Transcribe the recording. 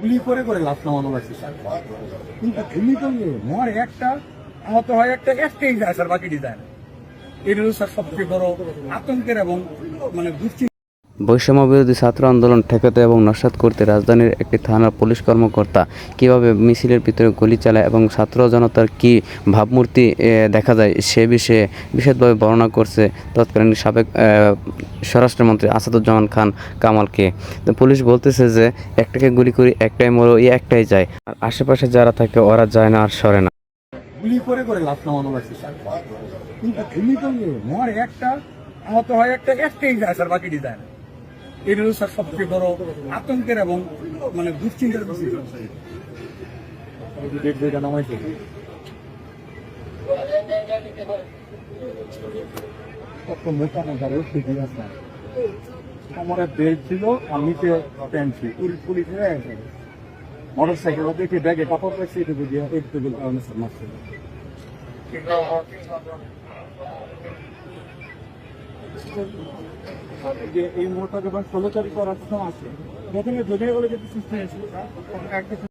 গুলি করে করে লাশ নামানো হয়েছে স্যার, কিন্তু এমনি করলে মর একটা আহত হয় একটাই যায় স্যার, বাকিটি যায় না। এটা হলো স্যার সবচেয়ে বড় আতঙ্কের এবং মানে দুশ্চিন্তা। বৈষম্য বিরোধী ছাত্র আন্দোলন ঠেকাতে এবং নস্যাৎ করতে রাজধানীর একটি থানার পুলিশ কর্মকর্তা কিভাবে মিছিলের ভিতরে গুলি চালায় এবং ছাত্র জনতার কি ভাবমূর্তি দেখা যায় সে বিষয়ে বিশদভাবে বর্ণনা করছে তৎকালীন সাবেক স্বরাষ্ট্রমন্ত্রী আসাদুজ্জামান খান কামালকে। তো পুলিশ বলতেছে যে একটাকে গুলি করি একটাই মরো একটাই যায়, আর আশেপাশে যারা থাকে ওরা যায় না আর সরে না। গুলি করে করে লাশ নামানো হয়েছে স্যার, কিন্তু এমনি করলে মর একটা আহত হয় একটাই যায় স্যার, বাকিটি যায় না। এটা হলো স্যার সবচেয়ে বড় আতঙ্কের এবং মানে দুশ্চিন্তার বিষয়। নামাইছে আমার বেল্ট ছিল আর নিচে প্যান্ট ছিল, পুলিশ মোটর সাইকেল দেখে ব্যাগে কাপড় পাইছে, এটা বুঝিয়ে একটু মারছে। এই মুহূর্তে যখন 16 তারিখ করার সময় আছে, প্রথমে ধরে বলে যেতে সুস্থ হয়েছিল।